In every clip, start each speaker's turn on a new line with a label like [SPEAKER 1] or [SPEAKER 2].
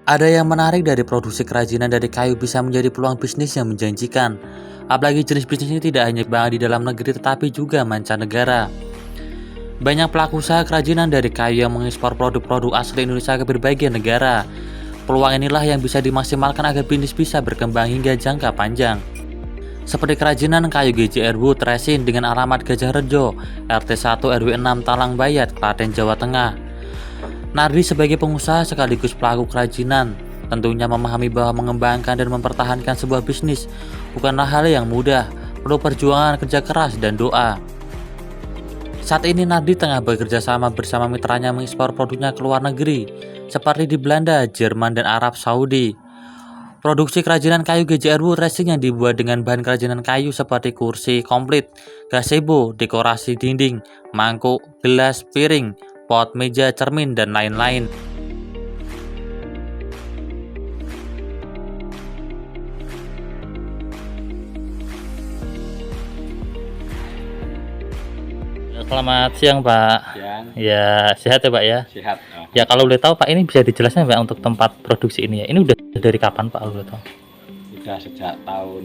[SPEAKER 1] Ada yang menarik dari produksi kerajinan dari kayu bisa menjadi peluang bisnis yang menjanjikan. Apalagi jenis bisnis ini tidak hanya di dalam negeri tetapi juga mancanegara. Banyak pelaku usaha kerajinan dari kayu yang mengekspor produk-produk asli Indonesia ke berbagai negara. Peluang inilah yang bisa dimaksimalkan agar bisnis bisa berkembang hingga jangka panjang. Seperti kerajinan kayu GJR Wood Resin dengan alamat Gajah Rejo, RT 1 RW 6 Talangbayat, Klaten, Jawa Tengah. Nardi sebagai pengusaha sekaligus pelaku kerajinan tentunya memahami bahwa mengembangkan dan mempertahankan sebuah bisnis bukanlah hal yang mudah, perlu perjuangan, kerja keras, dan doa. Saat ini Nardi tengah bekerja sama bersama mitranya mengekspor produknya ke luar negeri, seperti di Belanda, Jerman, dan Arab Saudi. Produksi kerajinan kayu GJR Wood Resin yang dibuat dengan bahan kerajinan kayu seperti kursi komplit, gazebo, dekorasi dinding, mangkuk, gelas, piring, pot, meja, cermin, dan lain-lain. Selamat siang, Pak.
[SPEAKER 2] Siang.
[SPEAKER 1] Ya, sehat ya, Pak ya?
[SPEAKER 2] Sehat.
[SPEAKER 1] Ya, kalau boleh tahu Pak, ini bisa dijelaskan Pak untuk tempat produksi ini ya? Ini udah dari kapan Pak, kalau boleh tahu?
[SPEAKER 2] Udah sejak tahun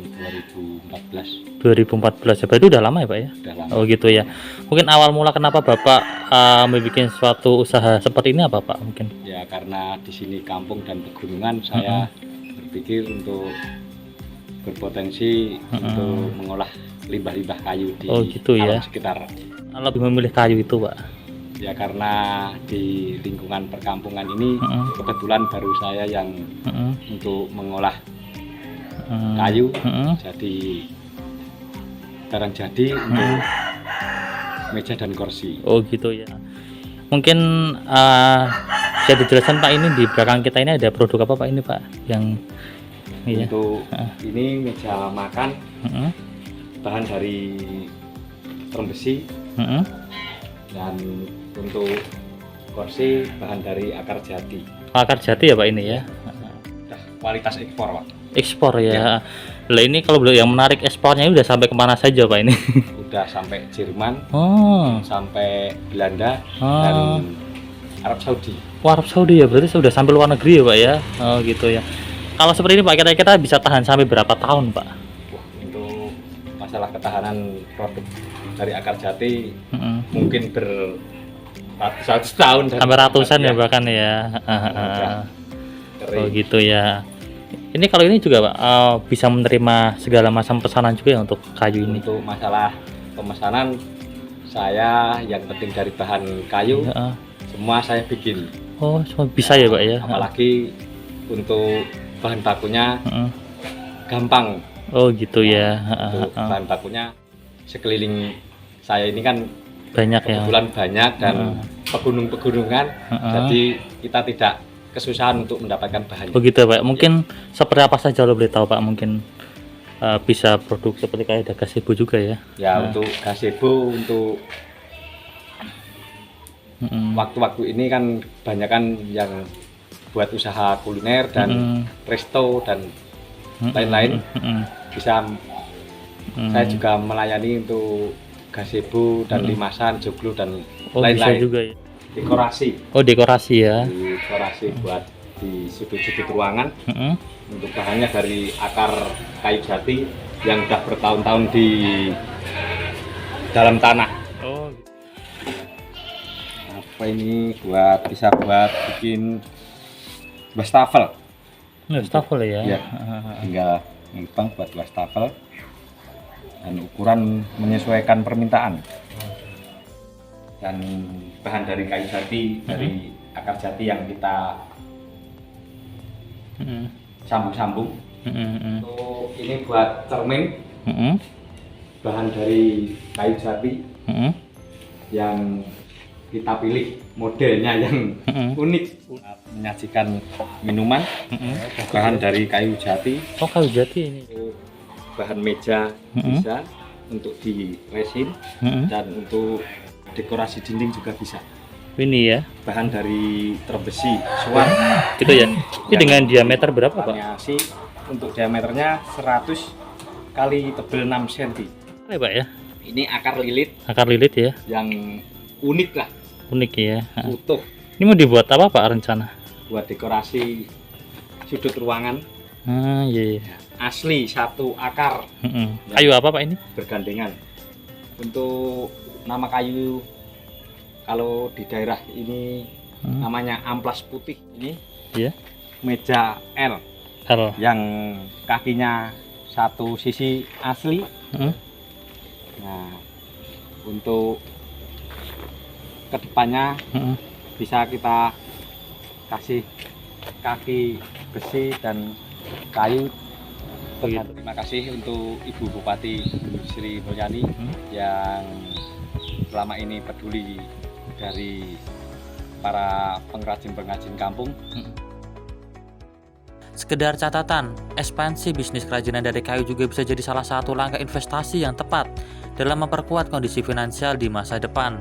[SPEAKER 2] 2014.
[SPEAKER 1] 2014 ya, berarti udah lama ya Pak ya?
[SPEAKER 2] Udah lama.
[SPEAKER 1] Oh gitu ya. Mungkin awal mula kenapa Bapak membuat suatu usaha seperti ini apa Pak mungkin?
[SPEAKER 2] Ya karena di sini kampung dan pegunungan, saya berpikir untuk berpotensi untuk mengolah limbah-limbah kayu di
[SPEAKER 1] gitu ya.
[SPEAKER 2] alam sekitar.
[SPEAKER 1] Lebih memilih kayu itu Pak?
[SPEAKER 2] Ya karena di lingkungan perkampungan ini kebetulan baru saya yang untuk mengolah kayu, jadi barang jadi untuk meja dan kursi.
[SPEAKER 1] Oh gitu ya. Mungkin bisa dijelaskan Pak, ini di belakang kita ini ada produk apa Pak ini Pak? Yang
[SPEAKER 2] untuk ini meja makan bahan dari terung besi, dan untuk kursi bahan dari akar jati.
[SPEAKER 1] Akar jati ya Pak ini ya?
[SPEAKER 2] Kualitas ekspor Pak.
[SPEAKER 1] Ekspor ya. Lah ini kalau yang menarik ekspornya udah sampai kemana saja Pak ini?
[SPEAKER 2] Udah sampai Jerman, sampai Belanda,
[SPEAKER 1] Oh.
[SPEAKER 2] dan Arab Saudi.
[SPEAKER 1] Wah, Arab Saudi ya, berarti sudah sampai luar negeri ya Pak ya? Oh gitu ya. Kalau seperti ini Pak, kira-kira bisa tahan sampai berapa tahun Pak?
[SPEAKER 2] Untuk masalah ketahanan produk dari akar jati mungkin beratus tahun
[SPEAKER 1] Sampai ratusan ya bahkan ya. Oh gitu ya. Ini kalau ini juga Pak bisa menerima segala macam pesanan juga ya untuk kayu ini.
[SPEAKER 2] Untuk masalah pemesanan, saya yang penting dari bahan kayu semua saya bikin.
[SPEAKER 1] Oh, semua bisa ya Pak ya.
[SPEAKER 2] Apalagi untuk bahan bakunya gampang.
[SPEAKER 1] Oh gitu ya.
[SPEAKER 2] Untuk bahan bakunya sekeliling saya ini kan
[SPEAKER 1] banyak ya.
[SPEAKER 2] Kebetulan banyak dan pegunungan, jadi kita tidak kesusahan untuk mendapatkan bahannya.
[SPEAKER 1] Begitu Pak. Mungkin seperti apa saja kalau boleh tahu Pak? Mungkin bisa produk seperti kayak ada gazebo juga ya?
[SPEAKER 2] Ya untuk gazebo, untuk waktu-waktu ini kan banyak kan yang buat usaha kuliner dan resto dan lain-lain. Bisa saya juga melayani untuk gazebo dan limasan, joglo dan lain-lain.
[SPEAKER 1] Bisa juga ya.
[SPEAKER 2] Dekorasi.
[SPEAKER 1] Oh dekorasi ya.
[SPEAKER 2] Dekorasi buat di sudut-sudut ruangan. Untuk bahannya dari akar kayu jati yang sudah bertahun-tahun di dalam tanah.
[SPEAKER 1] Oh.
[SPEAKER 2] Apa ini bisa buat bikin wastafel.
[SPEAKER 1] Wastafel ya.
[SPEAKER 2] Ya. Tinggal ngembang buat wastafel dan ukuran menyesuaikan permintaan. Dan bahan dari kayu jati, dari akar jati yang kita sambung-sambung. Ini buat cermin, bahan dari kayu jati yang kita pilih modelnya yang unik. Menyajikan minuman, bahan dari kayu jati.
[SPEAKER 1] Oh kayu jati ini.
[SPEAKER 2] Bahan meja bisa untuk di resin dan untuk dekorasi dinding juga bisa.
[SPEAKER 1] Ini ya.
[SPEAKER 2] Bahan dari terung besi, suar.
[SPEAKER 1] Gitu ya. Ini dengan diameter berapa Pak?
[SPEAKER 2] Variasi untuk diameternya 100 kali tebal 6 cm.
[SPEAKER 1] Ya Pak ya.
[SPEAKER 2] Ini akar lilit.
[SPEAKER 1] Akar lilit ya.
[SPEAKER 2] Yang unik lah.
[SPEAKER 1] Unik ya.
[SPEAKER 2] Utuh.
[SPEAKER 1] Ini mau dibuat apa Pak rencana?
[SPEAKER 2] Buat dekorasi sudut ruangan
[SPEAKER 1] Iya.
[SPEAKER 2] asli satu akar
[SPEAKER 1] Kayu apa Pak ini?
[SPEAKER 2] bergandengan. Untuk nama kayu kalau di daerah ini namanya amplas putih. Ini
[SPEAKER 1] Iya.
[SPEAKER 2] meja L
[SPEAKER 1] L.
[SPEAKER 2] yang kakinya satu sisi asli. Nah, untuk kedepannya bisa kita kasih kaki besi dan kayu. Terima kasih untuk Ibu Bupati Sri Mulyani yang selama ini peduli dari para pengrajin-pengrajin kampung.
[SPEAKER 1] Sekedar catatan, ekspansi bisnis kerajinan dari kayu juga bisa jadi salah satu langkah investasi yang tepat dalam memperkuat kondisi finansial di masa depan.